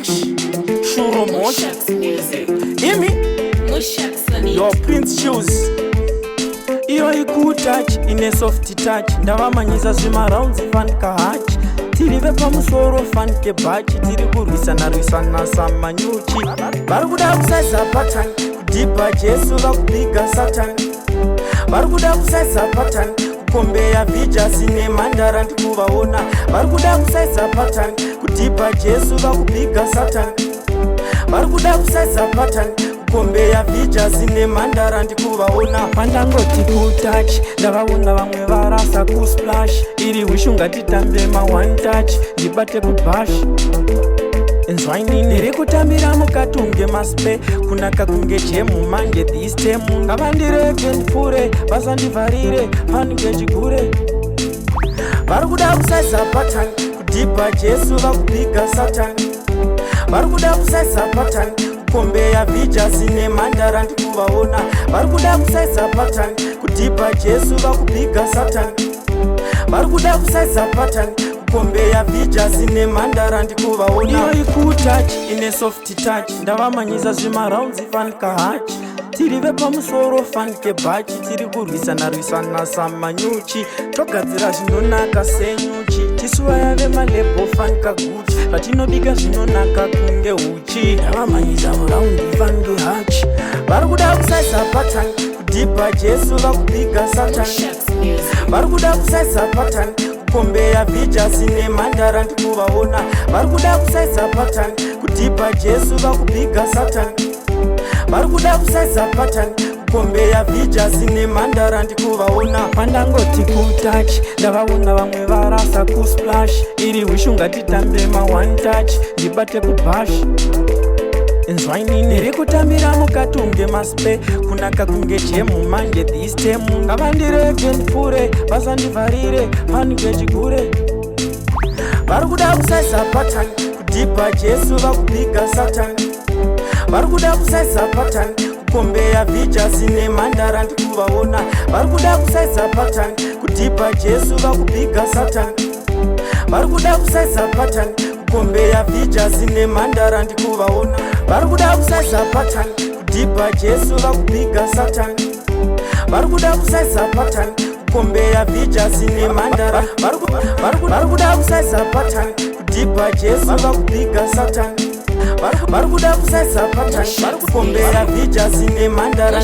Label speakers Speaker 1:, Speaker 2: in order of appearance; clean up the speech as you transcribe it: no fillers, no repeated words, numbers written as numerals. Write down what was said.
Speaker 1: Shuro Mosh, Imi, your Prince Shoes. Iyo iku touch, ine soft touch. Ndavamanyisa zvimarounds fan kahachi. Tiri vepamusoro fan kebachi. Tiri kurwisana samanyuchi. Vari kuda kusaisa pattern, kudipa Jesu vakupiga Satan. Vari kuda kusaisa pattern, kukombeya vijasi nemhandara ndikuvaona. Vari kuda kusaisa pattern, kudipa Jesu vakupiga Satan. Vari kuda kusaisa pattern, kukombeya vijasi nemhandara ndikuvaona. Pandangoti kutouch, ndavaona vamwe varasa kusplash. Iri wish ungatitambe ma1 touch, ndibate kubash. Nzwainini rikutambira mukatunge maspe, kunaka kunge chemu manje this time. Ngavandirege ndipfure, vasandivharire pange chigure. Vari kuda kusaisa pattern, kudipa Jesu vakupiga Satan. Vari kuda kusaisa pattern, kukombeya vijasi nemhandara ndikuvaona. Vari kuda kusaisa pattern, kudipa Jesu vakupiga Satan. Vari kuda kusaisa pattern, kukombeya vijasi nemhandara ndikuvaona. Iyo ikutouch, ine soft touch. Ndavamanyisa zvimarounds fan kahachi. Tiri vepamusoro fan kebachi. Tiri kurwisana samanyuchi. Togadzira zvinonaka senyuchi. Tisuva yave malebo fan kaguchi. Vatinobika zvinonaka kunge uchi. Ndavamanyisa round fan kehachi. Vari kuda kusaisa pattern, kudipa Jesu vakupiga Satan. Vari kuda kusaisa pattern, kukombeya vijasi nemhandara ndikuvaona. Vari kuda kusaisa pattern, kudipa Jesu vakupiga Satan. Vari kuda kusaisa pattern, kukombeya vijasi nemhandara ndikuvaona. Pandangoti kutouch, ndavaona vamwe varasa kusplash. Iri wish ungatitambe ma1 touch, ndibate kubash. Nzwainini rikutambira mukatunge maspe, kunaka kunge chemu manje this time. Ngavandirege ndipfure, vasandivharire pange chigure. Vari kuda kusaisa pattern, kudipa Jesu vakupiga Satan. Vari kuda kusaisa pattern, kukombeya vijasi nemhandara ndikuvaona. Vari kuda kusaisa pattern, kudipa Jesu vakupiga Satan. Vari kuda kusaisa pattern, kukombeya vijasi nemhandara ndikuvaona. Vari kuda kusaisa pattern, kudipa Jesu vakupiga Satan. Vari kuda kusaisa pattern, kukombeya vijasi nemhandara. Vari kuda kusaisa pattern, kudipa Jesu vakupiga Satan. Vari kuda kusaisa pattern, kukombeya vijasi nemhandara.